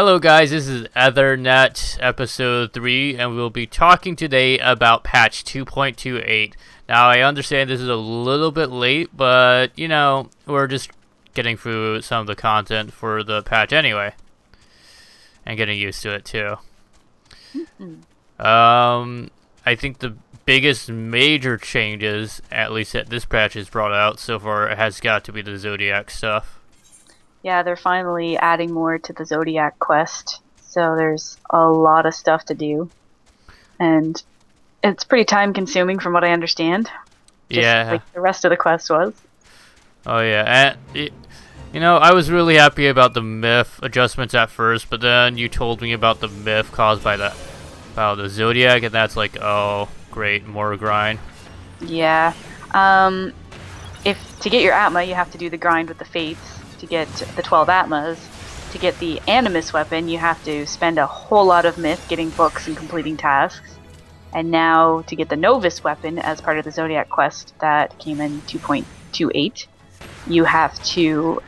Hello guys, this is Aethernet episode 3 and we'll be talking today about patch 2.28. Now I understand this is a little bit late, but we're just getting through some of the content for the patch anyway. And getting used to it too. I think the biggest major changes, at least that this patch has brought out so far, has got to be the Zodiac stuff. Yeah, they're finally adding more to the Zodiac quest, so there's a lot of stuff to do. And it's pretty time consuming from what I understand. Just like the rest of the quest was. Oh yeah, and I was really happy about the myth adjustments at first, but then you told me about the myth caused by the Zodiac, and that's like, oh great, more grind. Yeah. If to get your Atma, you have to do the grind with the Fates. To get the 12 Atmas. To get the Animus weapon, you have to spend a whole lot of myth getting books and completing tasks. And now, to get the Novus weapon as part of the Zodiac quest that came in 2.28, you have to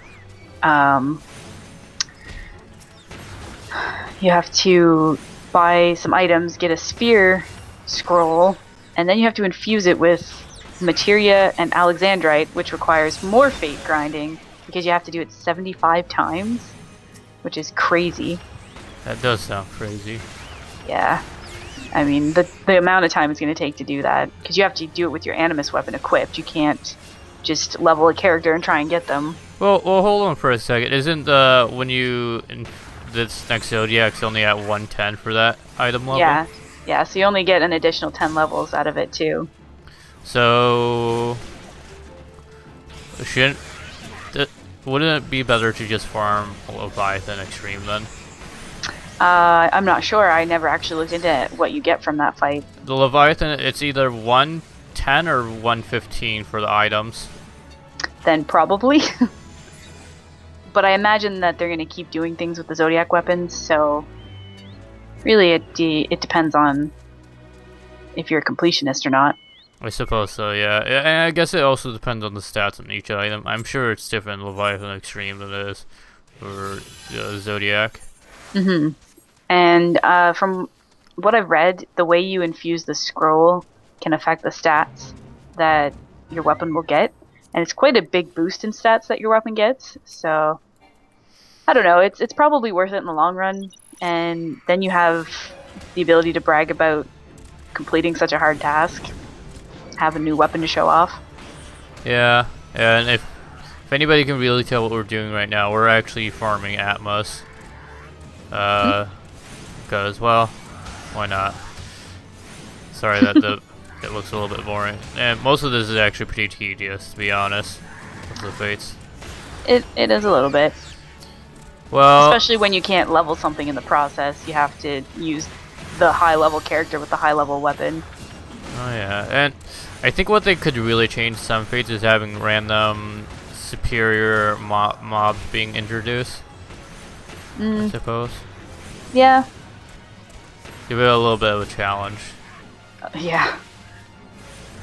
buy some items, get a sphere scroll, and then you have to infuse it with materia and alexandrite, which requires more fate grinding because you have to do it 75 times, which is crazy. That does sound crazy. Yeah. I mean, the amount of time it's going to take to do that, because you have to do it with your Animus weapon equipped. You can't just level a character and try and get them. Well, hold on for a second. Isn't this next Zodiac's only at 110 for that item level? Yeah, so you only get an additional 10 levels out of it, too. So, wouldn't it be better to just farm Leviathan Extreme then? I'm not sure. I never actually looked into what you get from that fight. The Leviathan, it's either 110 or 115 for the items. Then probably. But I imagine that they're going to keep doing things with the Zodiac weapons, so really it depends on if you're a completionist or not. I suppose so, yeah. And I guess it also depends on the stats on each item. I'm sure it's different in Leviathan Extreme than it is for Zodiac. Mm-hmm. And from what I've read, the way you infuse the scroll can affect the stats that your weapon will get. And it's quite a big boost in stats that your weapon gets. So, I don't know. It's probably worth it in the long run. And then you have the ability to brag about completing such a hard task. Have a new weapon to show off. Yeah, and if anybody can really tell what we're doing right now, we're actually farming Atmos. Because, well, why not? Sorry that it looks a little bit boring. And most of this is actually pretty tedious, to be honest, with the Fates. It is a little bit. Well, especially when you can't level something in the process, you have to use the high-level character with the high-level weapon. Oh yeah, and I think what they could really change some Fates is having random superior mobs being introduced. I suppose. Yeah. Give it a little bit of a challenge. Yeah.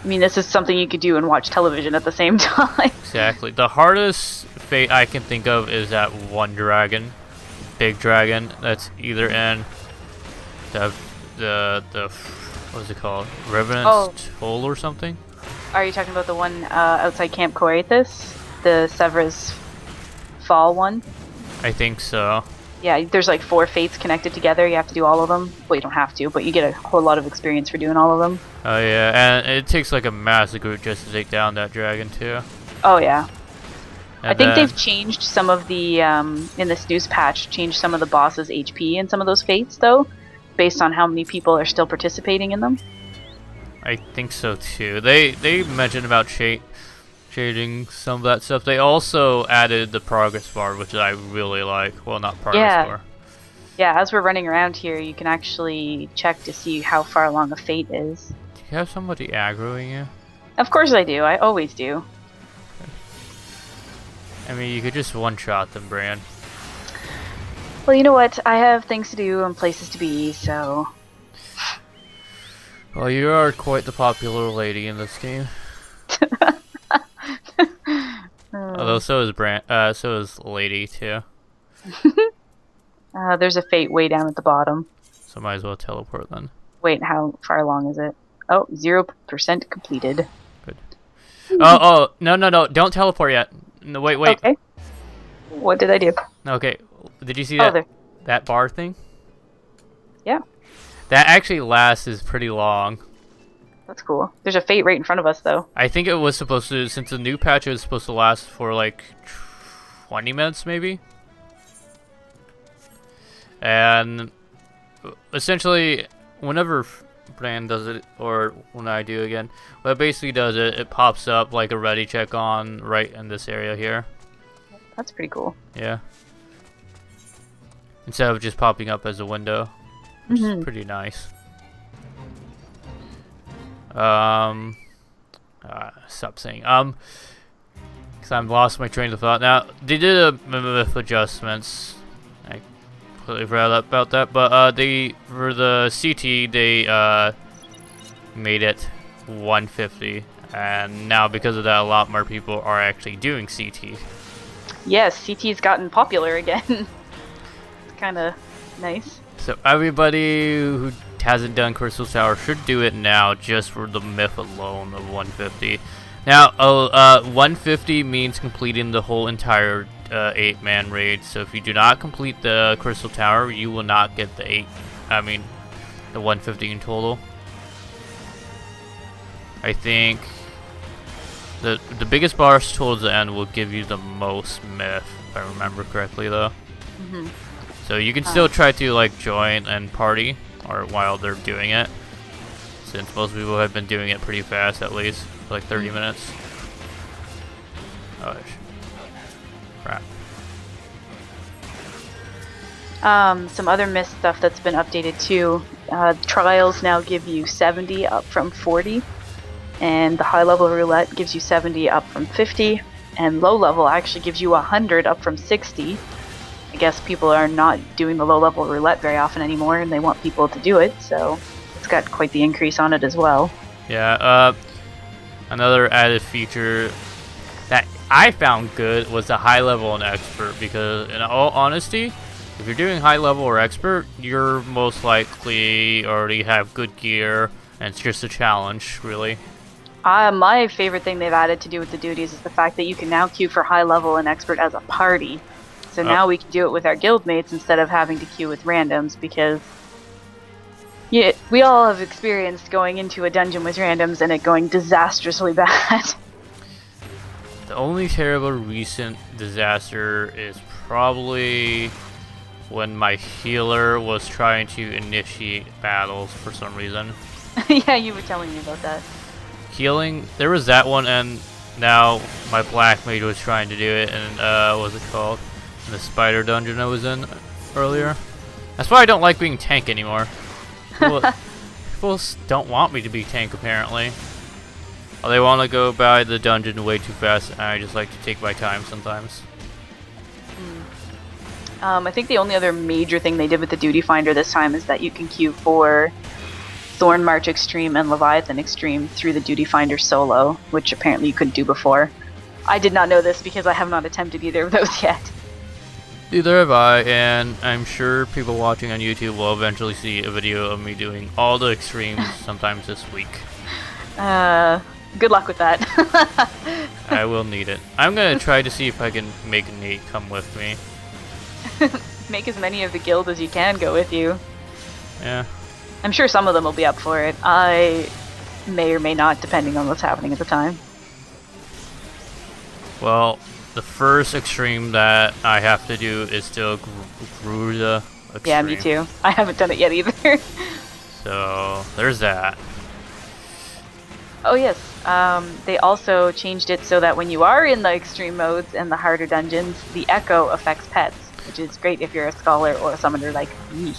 I mean, this is something you could do and watch television at the same time. Exactly. The hardest Fate I can think of is that one dragon, big dragon, that's either in the what is it called? Revenant's Toll or something? Are you talking about the one outside Camp Coathus? The Severus Fall one? I think so. Yeah, there's like 4 fates connected together. You have to do all of them. Well, you don't have to, but you get a whole lot of experience for doing all of them. Oh yeah, and it takes like a massive group just to take down that dragon too. Oh yeah. And I think they've changed some of the, in this news patch, changed some of the boss's HP in some of those fates, though, based on how many people are still participating in them. I think so too. They mentioned about changing some of that stuff. They also added the progress bar, which I really like. Well, not progress bar. Yeah, as we're running around here, you can actually check to see how far along a fate is. Do you have somebody aggroing you? Of course I do. I always do. I mean, you could just one-shot them, Bran. Well, you know what? I have things to do and places to be, so... Well, you are quite the popular lady in this game. Although so is so is Lady too. There's a fate way down at the bottom. So might as well teleport then. Wait, how far along is it? Oh, 0% completed. Good. Oh, no, don't teleport yet. No, wait. Okay. What did I do? Okay, did you see Oh, that there. that bar thing? Yeah, That actually lasts pretty long. that's cool. There's a fate right in front of us, though. I think it was supposed to, since the new patch was supposed to last for like 20 minutes maybe. And essentially, whenever Brand does it, or when I do again, what it basically does, it pops up like a ready check on right in this area here. That's pretty cool. Yeah. Instead of just popping up as a window, which is pretty nice. Stop saying because I've lost my train of thought. Now they did a MF adjustments. I completely forgot about that, but they for the CT they made it 150, and now because of that, a lot more people are actually doing CT. Yes, CT's gotten popular again. It's kind of nice. So everybody who hasn't done Crystal Tower should do it now, just for the myth alone of 150. Now, 150 means completing the whole entire 8-man raid. So if you do not complete the Crystal Tower, you will not get the 150 in total. I think the biggest bars towards the end will give you the most myth, if I remember correctly, though. So you can still try to like join and party, or while they're doing it, since most people have been doing it pretty fast, at least for like 30 minutes. Oh, crap. Some other myth stuff that's been updated too. Trials now give you 70 up from 40, and the high level roulette gives you 70 up from 50, and low level actually gives you 100 up from 60. I guess people are not doing the low level roulette very often anymore, and they want people to do it, so it's got quite the increase on it as well. Yeah, another added feature that I found good was the high level and expert, because in all honesty, if you're doing high level or expert, you're most likely already have good gear, and it's just a challenge, really. My favorite thing they've added to do with the duties is the fact that you can now queue for high level and expert as a party. So now we can do it with our guild mates instead of having to queue with randoms, because we all have experienced going into a dungeon with randoms and it going disastrously bad. The only terrible recent disaster is probably when my healer was trying to initiate battles for some reason. Yeah, you were telling me about that. Healing, there was that one, and now my black mage was trying to do it, and what was it called? In the spider dungeon I was in earlier. That's why I don't like being tank anymore. People don't want me to be tank, apparently. Or they want to go by the dungeon way too fast, and I just like to take my time sometimes. I think the only other major thing they did with the Duty Finder this time is that you can queue for Thorn March Extreme and Leviathan Extreme through the Duty Finder solo, which apparently you couldn't do before. I did not know this because I have not attempted either of those yet. Neither have I, and I'm sure people watching on YouTube will eventually see a video of me doing all the extremes sometimes this week. Good luck with that. I will need it. I'm gonna try to see if I can make Nate come with me. Make as many of the guild as you can go with you. Yeah. I'm sure some of them will be up for it. I may or may not, depending on what's happening at the time. Well, the first extreme that I have to do is still Gruda extreme. Yeah, me too. I haven't done it yet either. So, there's that. Oh yes, they also changed it so that when you are in the extreme modes and the harder dungeons, the echo affects pets, which is great if you're a scholar or a summoner like me.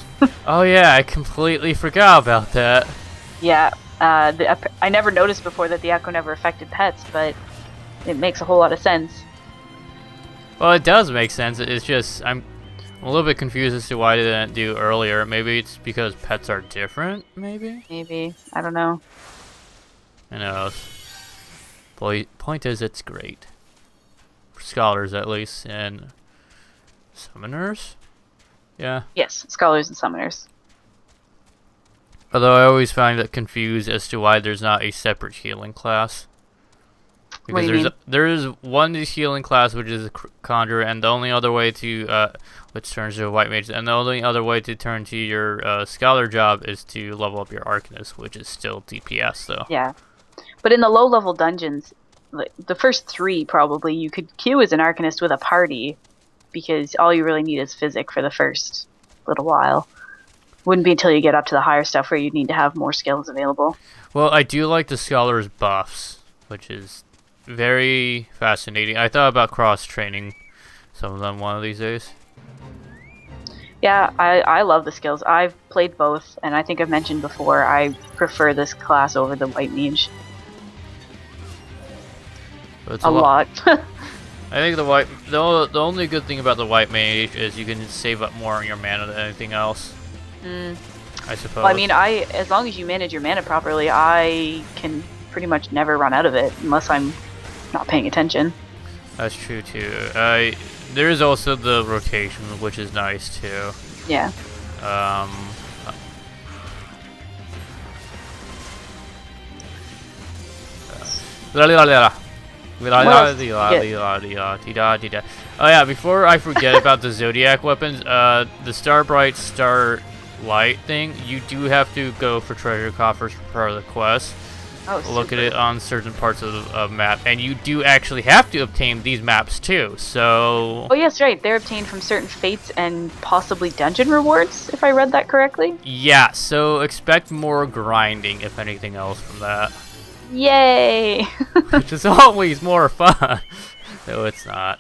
Oh yeah, I completely forgot about that. Yeah, I never noticed before that the echo never affected pets, but it makes a whole lot of sense. Well, it does make sense. It's just, I'm a little bit confused as to why they didn't do earlier. Maybe it's because pets are different, maybe? Maybe. I don't know. I know. Point is, it's great. For scholars, at least. And summoners? Yeah. Yes, scholars and summoners. Although I always find it confused as to why there's not a separate healing class. What do Because you mean? there is one healing class which is a conjurer, and the only other way to which turns to a white mage, and the only other way to turn to your scholar job is to level up your arcanist, which is still DPS though. Yeah. But in the low level dungeons, like the first three probably you could queue as an arcanist with a party because all you really need is physic for the first little while. Wouldn't be until you get up to the higher stuff where you need to have more skills available. Well, I do like the scholar's buffs, which is very fascinating. I thought about cross training some of them one of these days. Yeah, I love the skills. I've played both, and I think I've mentioned before I prefer this class over the white mage But it's a lot. I think the only good thing about the white mage is you can save up more on your mana than anything else. Mm. I suppose. Well, I mean, as long as you manage your mana properly, I can pretty much never run out of it unless I'm not paying attention. That's true too. There is also the rotation, which is nice too. Yeah. Um, Oh yeah, before I forget about the Zodiac weapons, the Starbright Starlight thing, you do have to go for treasure coffers for part of the quest. Oh, Look at super. it on certain parts of the map, and you do actually have to obtain these maps too, so... Oh, yes, right. They're obtained from certain fates and possibly dungeon rewards, if I read that correctly. Yeah, so expect more grinding, if anything else, from that. Yay! Which is always more fun. No, it's not.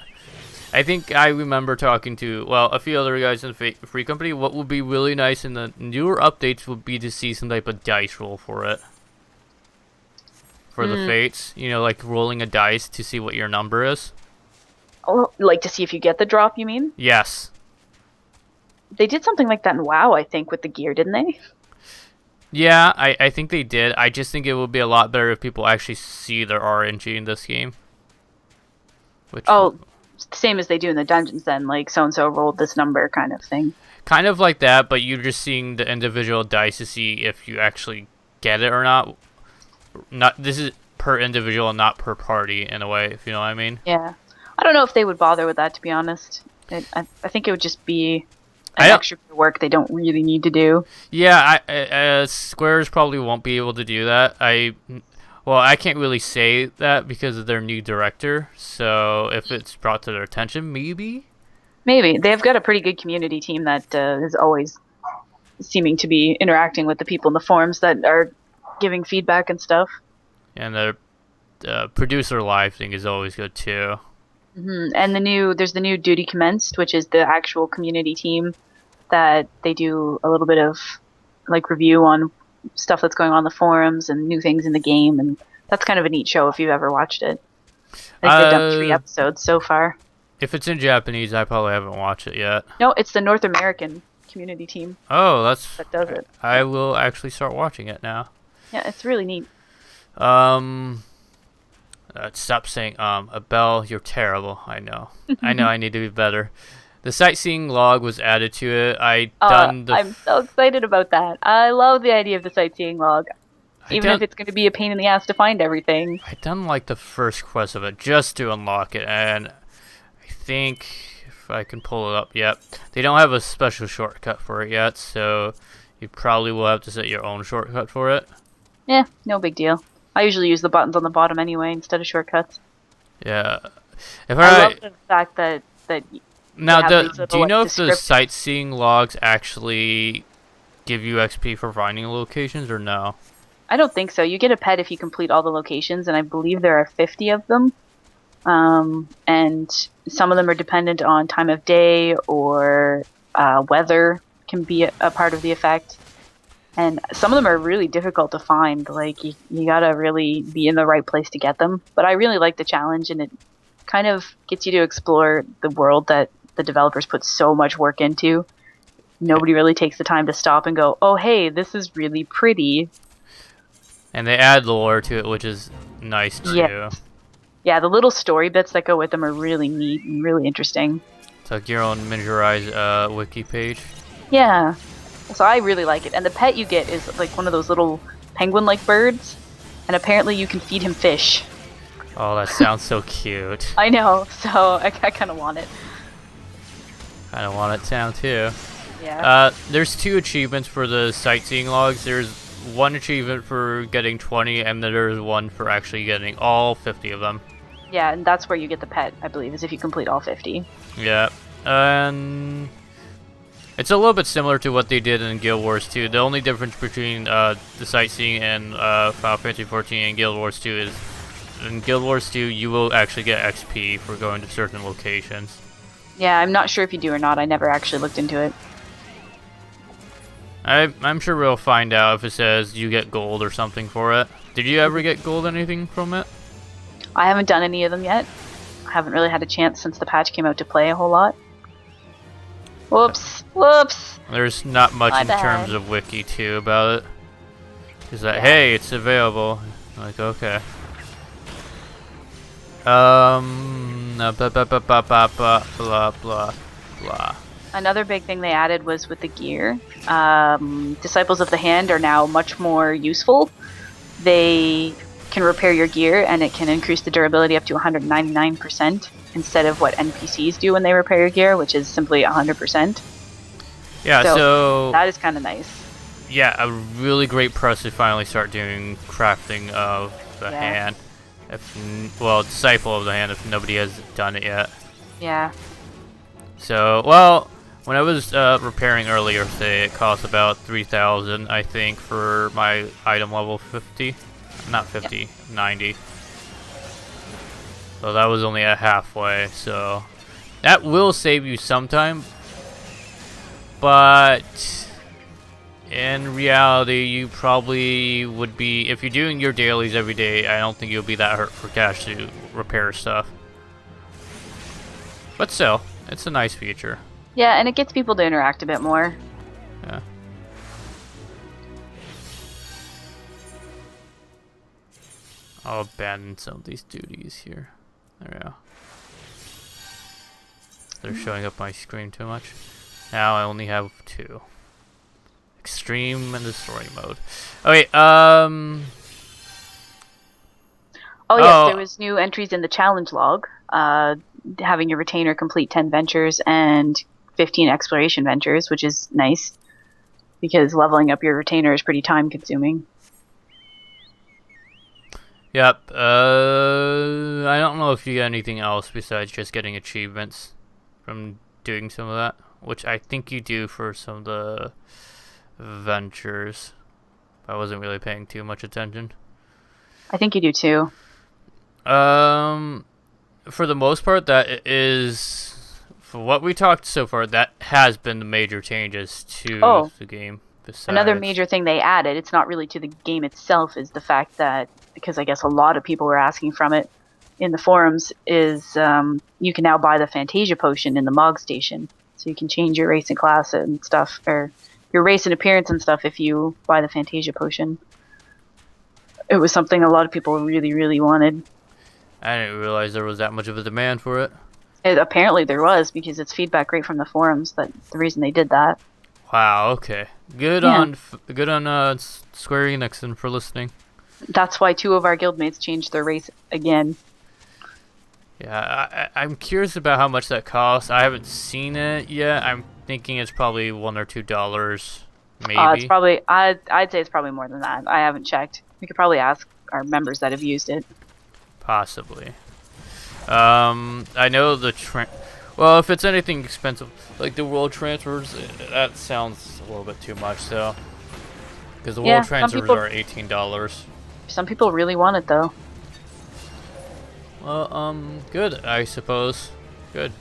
I think I remember talking to, well, a few other guys in the Free Company. What would be really nice in the newer updates would be to see some type of dice roll for it. For the fates. You know, like rolling a dice to see what your number is. Oh, like to see if you get the drop, you mean? Yes. They did something like that in WoW, I think, with the gear, didn't they? Yeah, I think they did. I just think it would be a lot better if people actually see their RNG in this game. Which Oh, same as they do in the dungeons then, like so-and-so rolled this number kind of thing. kind of like that, but you're just seeing the individual dice to see if you actually get it or not. This is per individual and not per party in a way, if you know what I mean. Yeah. I don't know if they would bother with that, to be honest. I think it would just be an extra bit of work they don't really need to do. Yeah, Squares probably won't be able to do that. Well, I can't really say that because of their new director. So if it's brought to their attention, maybe. Maybe. They've got a pretty good community team that is always seeming to be interacting with the people in the forums that are giving feedback and stuff. And the producer live thing is always good too. And there's the new Duty Commenced, which is the actual community team that they do a little bit of like review on stuff that's going on in the forums and new things in the game, and that's kind of a neat show if you've ever watched it. I think they've done 3 episodes so far. If it's in Japanese, I probably haven't watched it yet. No, it's the North American community team Oh, that does it. I will actually start watching it now. Yeah, it's really neat. Stop saying Abel, you're terrible. I know. I know I need to be better. The sightseeing log was added to it. I'm so excited about that. I love the idea of the sightseeing log. Even if it's going to be a pain in the ass to find everything. I done like the first quest of it just to unlock it, and I think if I can pull it up, yep. They don't have a special shortcut for it yet, so you probably will have to set your own shortcut for it. Yeah, no big deal. I usually use the buttons on the bottom anyway instead of shortcuts. Yeah. I love the fact that now, have these do little, you know like, if the sightseeing logs actually give you XP for finding locations or no? I don't think so. You get a pet if you complete all the locations, and I believe there are 50 of them. And some of them are dependent on time of day or weather can be a part of the effect. And some of them are really difficult to find. Like, you gotta really be in the right place to get them. But I really like the challenge, and it kind of gets you to explore the world that the developers put so much work into. Nobody really takes the time to stop and go, oh, hey, this is really pretty. And they add lore to it, which is nice too. Yeah, the little story bits that go with them are really neat and really interesting. It's like your own miniaturized wiki page. Yeah. So I really like it. And the pet you get is like one of those little penguin-like birds. And apparently you can feed him fish. Oh, that sounds so cute. I know, so I kind of want it. Kind of want it down too. Yeah. There's 2 achievements for the sightseeing logs. There's 1 achievement for getting 20, and then there's 1 for actually getting all 50 of them. Yeah, and that's where you get the pet, I believe, is if you complete all 50. Yeah, and it's a little bit similar to what they did in Guild Wars 2. The only difference between the sightseeing and Final Fantasy XIV and Guild Wars 2 is in Guild Wars 2 you will actually get XP for going to certain locations. Yeah, I'm not sure if you do or not. I never actually looked into it. I'm sure we'll find out if it says you get gold or something for it. Did you ever get gold anything from it? I haven't done any of them yet. I haven't really had a chance since the patch came out to play a whole lot. Whoops. Whoops. There's not much My in bad. terms of Wiki 2 about it. Is that, Yeah. hey, it's available. Like, okay. Blah, blah, blah, blah, blah, blah, blah, blah, blah. Another big thing they added was with the gear. Disciples of the Hand are now much more useful. They can repair your gear, and it can increase the durability up to 199% instead of what NPCs do when they repair your gear, which is simply 100%. Yeah, so that is kind of nice. yeah, a really great press to finally start doing crafting of the hand. Well, Disciple of the Hand, if nobody has done it yet. Yeah. So, well, when I was repairing earlier today, it cost about 3,000, I think, for my item level 50. Not 50, yep. 90. So that was only at halfway, so that will save you some time. But in reality, you probably would be, if you're doing your dailies every day, I don't think you'll be that hurt for cash to repair stuff. But still, it's a nice feature. Yeah, and it gets people to interact a bit more. Yeah. I'll abandon some of these duties here. There we go. They're showing up my screen too much. Now I only have 2. Extreme and Destroy mode. Okay, Oh yes, there was new entries in the challenge log. Having your retainer complete 10 ventures and 15 exploration ventures, which is nice. Because leveling up your retainer is pretty time consuming. Yep, I don't know if you get anything else besides just getting achievements from doing some of that, which I think you do for some of the ventures. I wasn't really paying too much attention. I think you do too. For the most part, that is, for what we talked so far, that has been the major changes to the game. Besides. Another major thing they added, it's not really to the game itself, is the fact that, because I guess a lot of people were asking from it in the forums, is you can now buy the Fantasia potion in the Mog station. So you can change your race and class and stuff, or your race and appearance and stuff if you buy the Fantasia potion. It was something a lot of people really, really wanted. I didn't realize there was that much of a demand for it. Apparently there was, because it's feedback right from the forums that the reason they did that. Wow, okay. Good on Square Enix and for listening. That's why 2 of our guildmates changed their race again. Yeah, I'm curious about how much that costs. I haven't seen it yet. I'm thinking it's probably $1 or $2, maybe. It's probably, I'd say it's probably more than that. I haven't checked. We could probably ask our members that have used it. Possibly. I know well, if it's anything expensive, like the world transfers, that sounds a little bit too much, though. Because the world transfers are $18. Some people really want it, though. Well, good, I suppose. Good.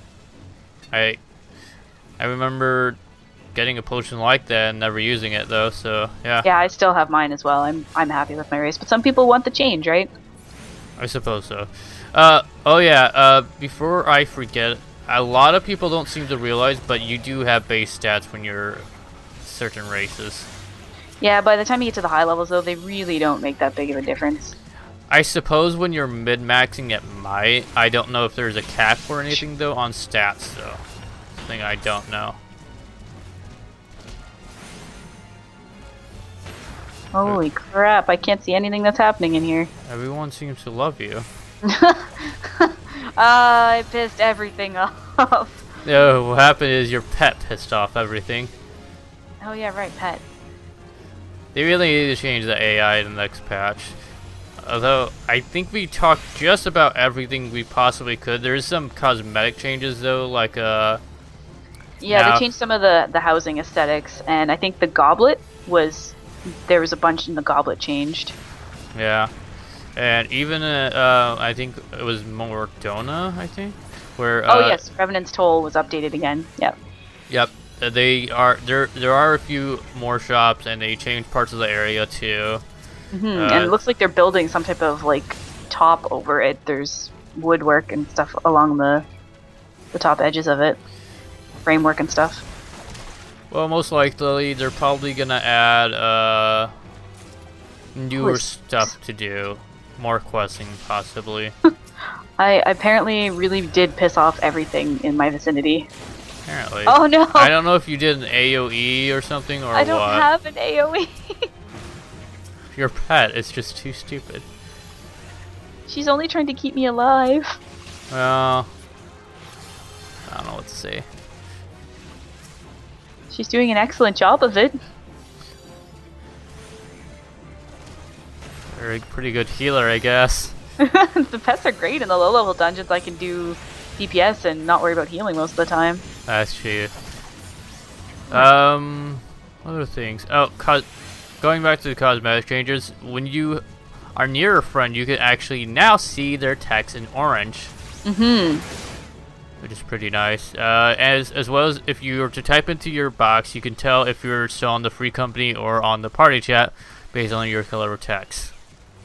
I remember getting a potion like that and never using it, though, so, yeah. Yeah, I still have mine as well. I'm happy with my race. But some people want the change, right? I suppose so. Before I forget, a lot of people don't seem to realize, but you do have base stats when you're certain races. Yeah, by the time you get to the high levels, though, they really don't make that big of a difference. I suppose when you're mid-maxing it might. I don't know if there's a cap or anything, though, on stats, though. something I don't know. Holy crap, I can't see anything that's happening in here. Everyone seems to love you. I pissed everything off. No, what happened is your pet pissed off everything. Oh yeah, right, pet. They really need to change the AI in the next patch. Although, I think we talked just about everything we possibly could. There's some cosmetic changes though, like Yeah, now, they changed some of the housing aesthetics, and I think the goblet was... There was a bunch in the goblet changed. yeah. And even, I think it was Mordona, I think? Where, oh yes, Revenant's Toll was updated again, yep. Yep. They are, there are a few more shops, and they changed parts of the area too. And it looks like they're building some type of, like, top over it. There's woodwork and stuff along the top edges of it. Framework and stuff. Well, most likely, they're probably gonna add, newer stuff to do. More questing, possibly. I apparently really did piss off everything in my vicinity. Apparently. Oh no! I don't know if you did an AoE or something, or I don't what. have an AoE. Your pet is just too stupid. She's only trying to keep me alive. Well, I don't know what to say. She's doing an excellent job of it. You're a pretty good healer, I guess. The pets are great in the low level dungeons. I can do DPS and not worry about healing most of the time. That's true. Other things. Oh, going back to the cosmetic changes, when you are near a friend, you can actually now see their text in orange. Which is pretty nice. As well as if you were to type into your box, you can tell if you're still on the free company or on the party chat based on your color of text.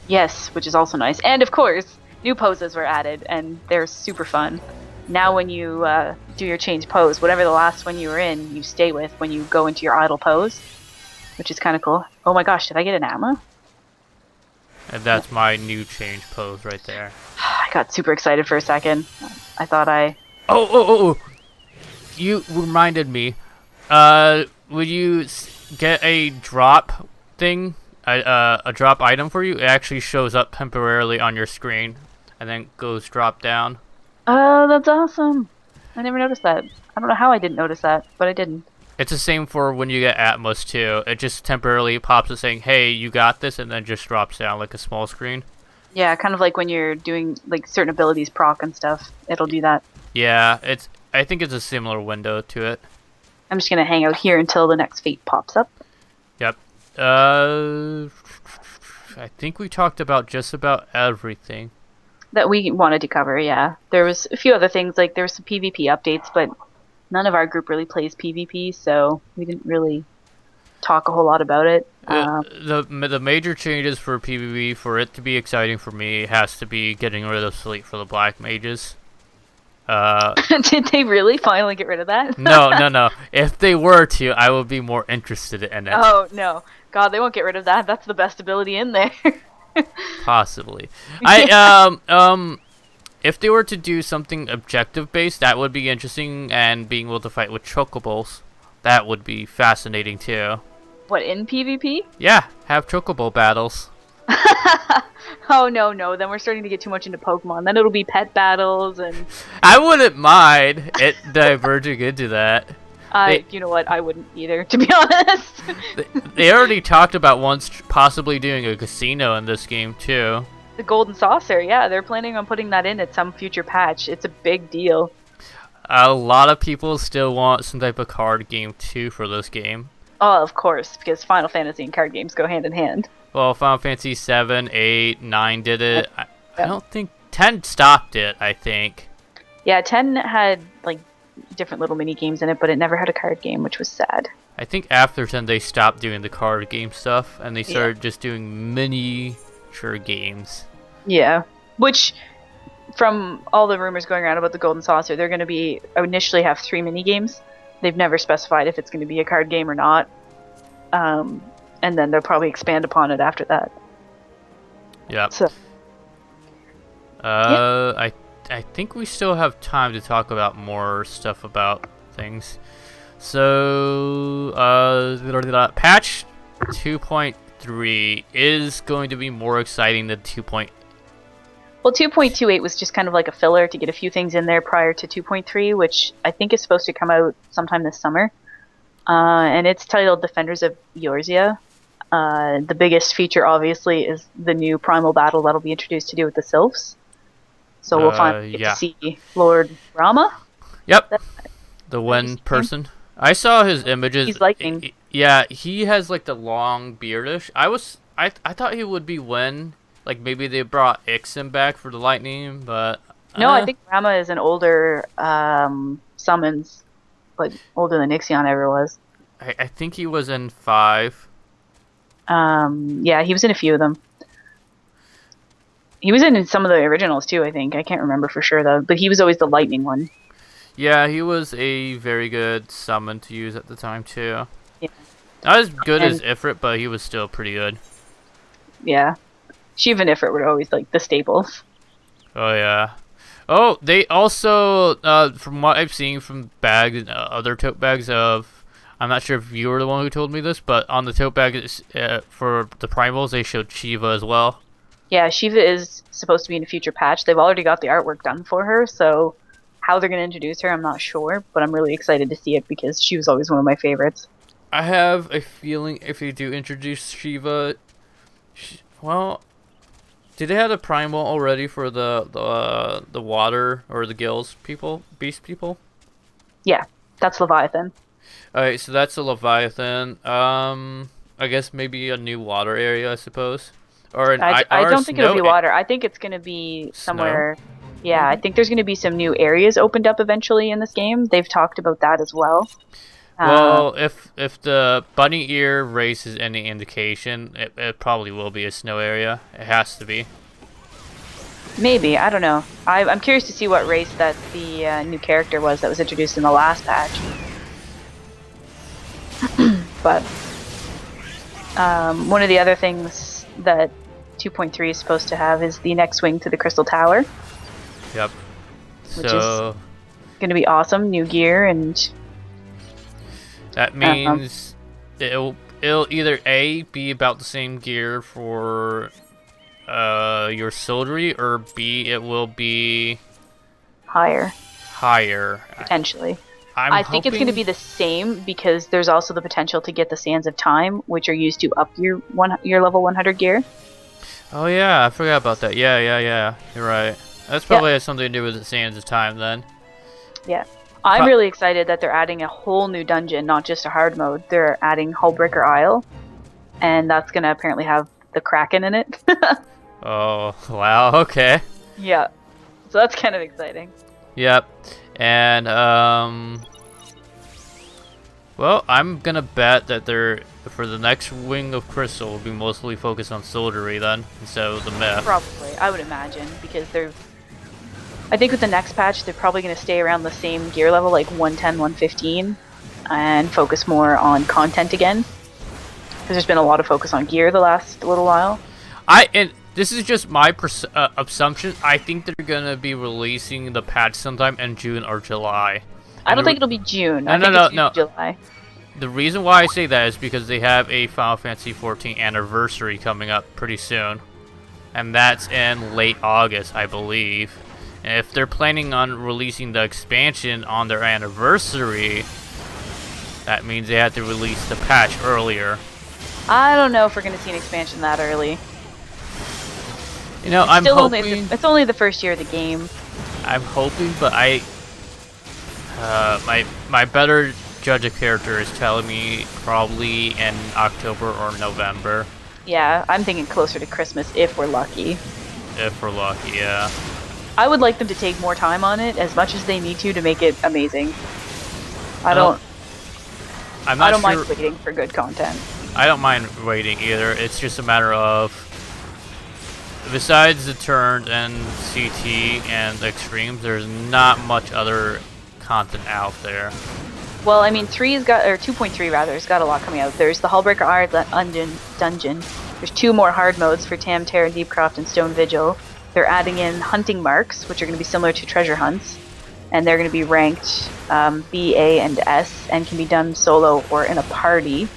Yes, which is also nice. And of course, new poses were added, and they're super fun. Now when you do your change pose, whatever the last one you were in, you stay with when you go into your idle pose, which is kind of cool. Oh my gosh, did I get an Atma? And that's my new change pose right there. I got super excited for a second. I thought I... Oh! You reminded me. Would you get a drop thing? A drop item for you? It actually shows up temporarily on your screen and then goes drop down. Oh, that's awesome. I never noticed that. I don't know how I didn't notice that, but I didn't. It's the same for when you get Atmos too. It just temporarily pops up saying, hey, you got this, and then just drops down like a small screen. Yeah, kind of like when you're doing like certain abilities proc and stuff. It'll do that. Yeah, I think it's a similar window to it. I'm just gonna hang out here until the next fate pops up. Yep. I think we talked about just about everything That we wanted to cover, yeah. There was a few other things, like there were some PvP updates, but none of our group really plays PvP, so we didn't really talk a whole lot about it. The major changes for PvP, for it to be exciting for me, has to be getting rid of Sleep for the Black Mages. Did they really finally get rid of that? No. If they were to, I would be more interested in it. Oh, no. God, they won't get rid of that. That's the best ability in there. Possibly. If they were to do something objective based, that would be interesting, and being able to fight with chocobos, that would be fascinating too. What, in PvP? Yeah, have chocobo battles. Oh, no. Then we're starting to get too much into Pokemon. Then it'll be pet battles and... I wouldn't mind it diverging into that. You know what? I wouldn't either, to be honest. They already talked about once possibly doing a casino in this game too. The Golden Saucer, yeah, they're planning on putting that in at some future patch. It's a big deal. A lot of people still want some type of card game too for this game. Oh, of course, because Final Fantasy and card games go hand in hand. Well, Final Fantasy 7, 8, 9 did it. I don't think 10 stopped it, I think. Yeah, 10 had like different little mini games in it, but it never had a card game, which was sad. I think after 10 they stopped doing the card game stuff and they started just doing miniature games. Yeah, which from all the rumors going around about the Golden Saucer, they're going to be initially have 3 mini games. They've never specified if it's going to be a card game or not. And then they'll probably expand upon it after that. Yep. So, I think we still have time to talk about more stuff about things. So, patch 2.3 is going to be more exciting than 2. Well, 2.28 was just kind of like a filler to get a few things in there prior to 2.3, which I think is supposed to come out sometime this summer. And it's titled Defenders of Eorzea. The biggest feature, obviously, is the new primal battle that'll be introduced to do with the sylphs. So we'll finally get to see Lord Rama. Yep, the one person. I saw his images. He's lightning. Yeah, he has like the long beardish. I thought he would be Wen. Like maybe they brought Ixen back for the lightning, but no, I think Rama is an older summons, like older than Ixion ever was. I think he was in 5. Yeah, he was in a few of them. He was in some of the originals too, I think. I can't remember for sure though, but he was always the lightning one. Yeah, he was a very good summon to use at the time too. Yeah. Not as good as Ifrit, but he was still pretty good. Yeah. Shiva and Ifrit were always like the staples. Oh yeah. Oh, they also, from what I've seen from bags, other tote bags of, I'm not sure if you were the one who told me this, but on the tote bag for the primals, they showed Shiva as well. Yeah, Shiva is supposed to be in a future patch. They've already got the artwork done for her, so how they're going to introduce her, I'm not sure, but I'm really excited to see it because she was always one of my favorites. I have a feeling if they do introduce Shiva, well, did they have a primal already for the water or the gills people, beast people? Yeah, that's Leviathan. Alright, so that's a Leviathan. I guess maybe a new water area, I suppose. Or I don't think it'll be water. I think it's going to be somewhere. Snow? Yeah, I think there's going to be some new areas opened up eventually in this game. They've talked about that as well. Well, if the bunny ear race is any indication, it probably will be a snow area. It has to be. Maybe, I don't know. I'm curious to see what race that the new character was that was introduced in the last patch. But one of the other things that 2.3 is supposed to have is the next wing to the Crystal Tower. Yep. Which is going to be awesome. New gear and... That means it'll either A, be about the same gear for your soldiery, or B, it will be... Higher. Potentially. I think it's going to be the same because there's also the potential to get the Sands of Time, which are used to up your level 100 gear. Oh yeah, I forgot about that. Yeah. You're right. That's probably has something to do with the Sands of Time then. Yeah. I'm really excited that they're adding a whole new dungeon, not just a hard mode. They're adding Hullbreaker Isle, and that's going to apparently have the Kraken in it. Oh, wow, okay. Yeah. So that's kind of exciting. Yep. And, well, I'm going to bet that they're, for the next Wing of Crystal, will be mostly focused on soldiery then, instead of the myth. Probably, I would imagine, because they're... I think with the next patch, they're probably going to stay around the same gear level, like 110, 115, and focus more on content again. Because there's been a lot of focus on gear the last little while. And this is just my assumption. I think they're going to be releasing the patch sometime in June or July. I don't think it'll be June. No. July. The reason why I say that is because they have a Final Fantasy XIV anniversary coming up pretty soon. And that's in late August, I believe. And if they're planning on releasing the expansion on their anniversary, that means they have to release the patch earlier. I don't know if we're going to see an expansion that early. You know, I'm hoping... It's only the first year of the game. I'm hoping, but my better judge of character is telling me probably in October or November. Yeah, I'm thinking closer to Christmas if we're lucky. If we're lucky, yeah. I would like them to take more time on it, as much as they need to make it amazing. I don't mind waiting for good content. I don't mind waiting either. It's just a matter of, besides the turns and CT and extremes, there's not much other content out there. Well, I mean, 2.3 rather, has got a lot coming out. There's the Hullbreaker Isle dungeon. There's 2 more hard modes for Tam, Terra, Deepcroft, and Stone Vigil. They're adding in hunting marks, which are going to be similar to treasure hunts. and they're going to be ranked B, A, and S, and can be done solo or in a party.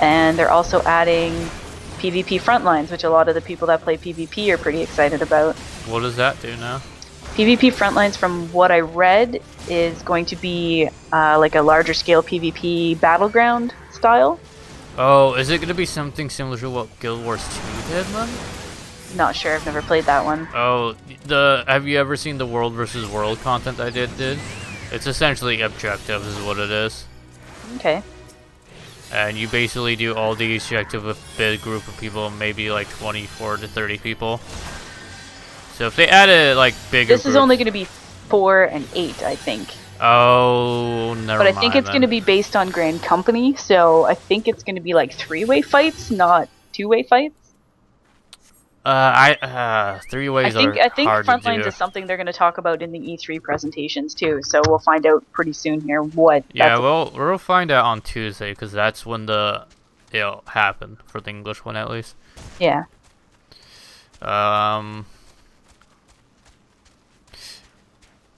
And they're also adding PvP frontlines, which a lot of the people that play PvP are pretty excited about. What does that do now? PvP frontlines, from what I read, is going to be like a larger scale PvP battleground style. Oh, is it going to be something similar to what Guild Wars 2 did, then? Not sure. I've never played that one. Oh, have you ever seen the World versus World content I did? It's essentially objectives is what it is. Okay. And you basically do all the objectives with a big group of people, maybe like 24 to 30 people. So if they added like bigger This is only going to be 4 and 8, I think. Oh, never mind. But I think it's going to be based on Grand Company, so I think it's going to be like 3-way fights, not 2-way fights. Three ways I think hard to Frontlines do. is something they're going to talk about in the E3 presentations too, so we'll find out pretty soon here what. Yeah, we'll find out on Tuesday because that's when it'll happen for the English one at least. Yeah.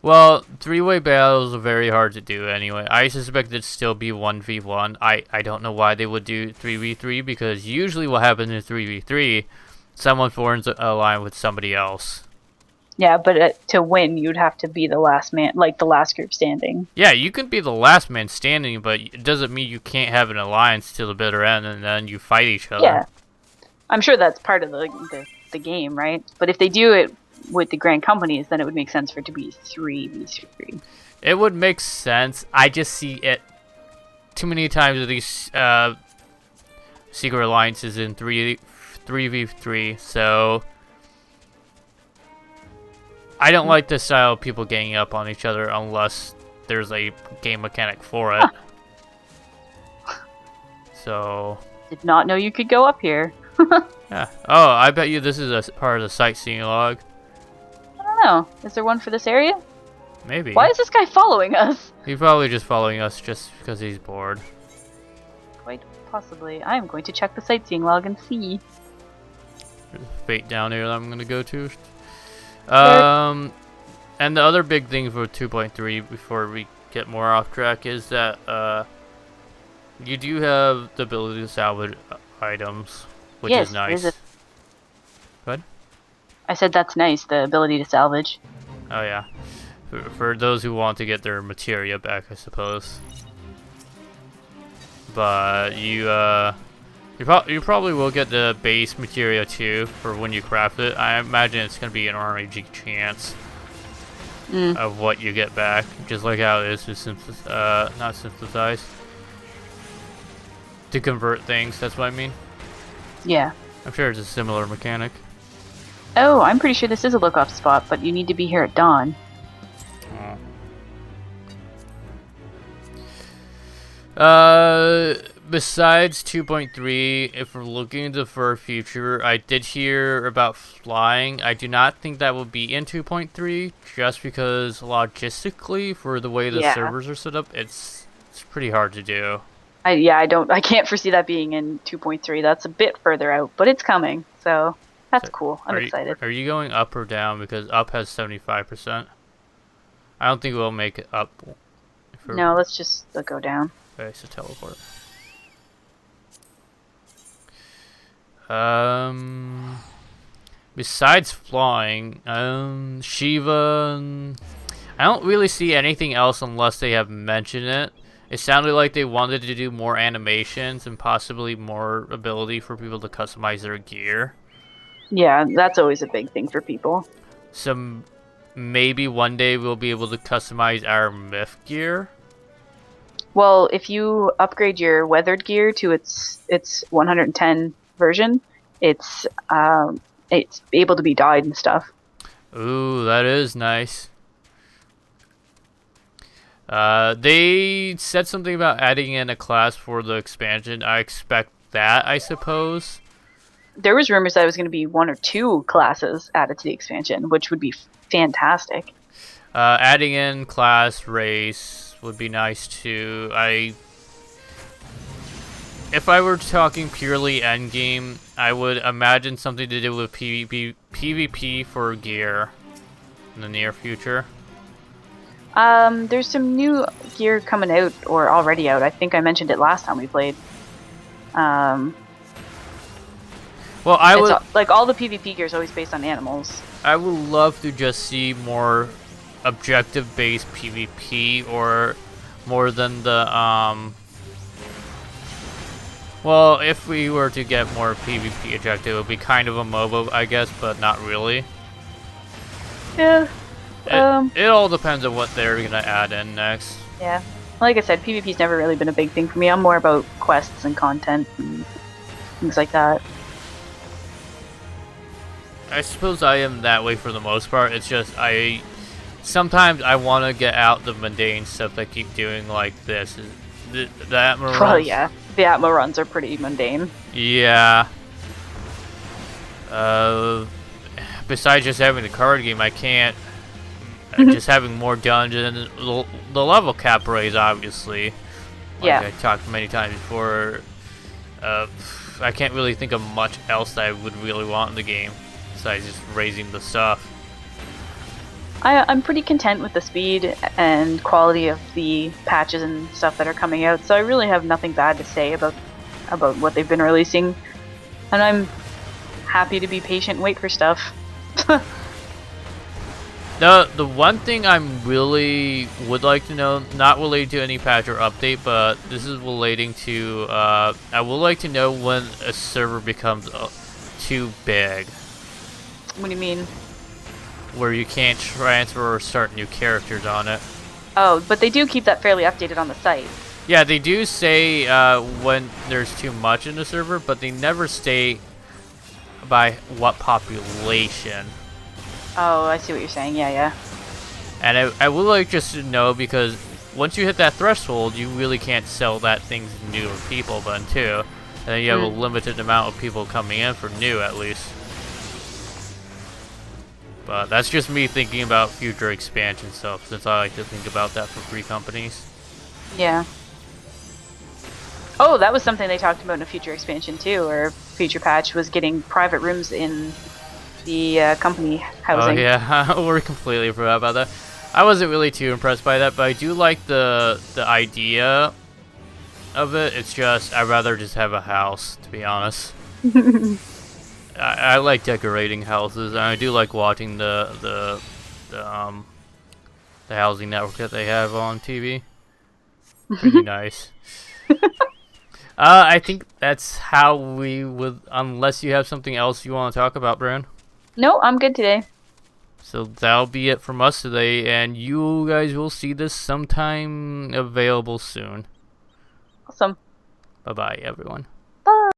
Well, 3-way battles are very hard to do anyway. I suspect it'd still be 1v1. I don't know why they would do 3v3 because usually what happens in 3v3, someone forms a line with somebody else. Yeah, but to win, you'd have to be the last man, like the last group standing. Yeah, you can be the last man standing, but it doesn't mean you can't have an alliance till the bitter end and then you fight each other. Yeah. I'm sure that's part of the game, right? But if they do it with the Grand Companies, then it would make sense for it to be 3v3. It would make sense. I just see it too many times with these secret alliances in 3v3, so I don't like the style of people ganging up on each other unless there's a game mechanic for it. So Did not know you could go up here. yeah. Oh, I bet you this is a part of the sightseeing log. I don't know. Is there one for this area? Maybe. Why is this guy following us? He's probably just following us just because he's bored. Quite possibly. I am going to check the sightseeing log and see. There's a fate down here that I'm gonna go to. And the other big thing for 2.3 before we get more off track is that you do have the ability to salvage items, which Yes, is nice. Good. I said that's nice, the ability to salvage. Oh yeah, for those who want to get their materia back, I suppose. But you probably will get the base materia too for when you craft it. I imagine it's gonna be an RNG chance of what you get back, just like how it is with not synthesize. To convert things, that's what I mean. Yeah. I'm sure it's a similar mechanic. Oh, I'm pretty sure this is a look-off spot, but you need to be here at dawn. Besides 2.3, if we're looking to for a future, I did hear about flying. I do not think that will be in 2.3, just because logistically, for the way the servers are set up, it's pretty hard to do. I can't foresee that being in 2.3. That's a bit further out, but it's coming, so that's cool. I'm excited. Are you going up or down? Because up has 75%. I don't think we'll make it up. No, let's just go down. Okay, so teleport. Besides flying, Shiva, I don't really see anything else unless they have mentioned it. It sounded like they wanted to do more animations and possibly more ability for people to customize their gear. Yeah, that's always a big thing for people. So maybe one day we'll be able to customize our myth gear. Well, if you upgrade your weathered gear to its 110 version, it's able to be dyed and stuff. Ooh, that is nice. They said something about adding in a class for the expansion. I expect that, I suppose. There was rumors that it was going to be 1 or 2 classes added to the expansion, which would be fantastic. Adding in class race would be nice too. If I were talking purely endgame, I would imagine something to do with PvP for gear in the near future. There's some new gear coming out or already out. I think I mentioned it last time we played. Um, Well, like all the PvP gear is always based on animals. I would love to just see more objective-based PvP, or more than the well, if we were to get more PvP objective, it would be kind of a MOBA, I guess, but not really. Yeah. It all depends on what they're gonna add in next. Yeah. Like I said, PvP's never really been a big thing for me. I'm more about quests and content and things like that. I suppose I am that way for the most part. It's just sometimes I want to get out the mundane stuff that keep doing like this. The Atma Well, runs. yeah. The Atma runs are pretty mundane. Yeah. Besides just having the card game, I can't. Just having more dungeons, the level cap raise, obviously. Like Yeah. I talked many times before. I can't really think of much else that I would really want in the game besides just raising the stuff. I'm pretty content with the speed and quality of the patches and stuff that are coming out, so I really have nothing bad to say about what they've been releasing. And I'm happy to be patient and wait for stuff. The one thing I'm really would like to know, not related to any patch or update, but this is relating to, I would like to know when a server becomes too big, What do you mean? where you can't transfer or start new characters on it. Oh, but they do keep that fairly updated on the site. Yeah, they do say when there's too much in the server, but they never state by what population. Oh, I see what you're saying. Yeah, yeah. And I would like just to know, because once you hit that threshold, you really can't sell that thing to newer people then too. And then you have a limited amount of people coming in for new, at least. But that's just me thinking about future expansion stuff, since I like to think about that for free companies. Yeah. Oh, that was something they talked about in a future expansion too, or future patch, was getting private rooms in the company housing. Oh yeah, we completely forgot about that. I wasn't really too impressed by that, but I do like the idea of it. It's just I'd rather just have a house, to be honest. I like decorating houses, and I do like watching the housing network that they have on TV. Pretty nice. I think that's how we would, unless you have something else you want to talk about, Brian. No, I'm good today. So that'll be it from us today, and you guys will see this sometime available soon. Awesome. Bye-bye, everyone.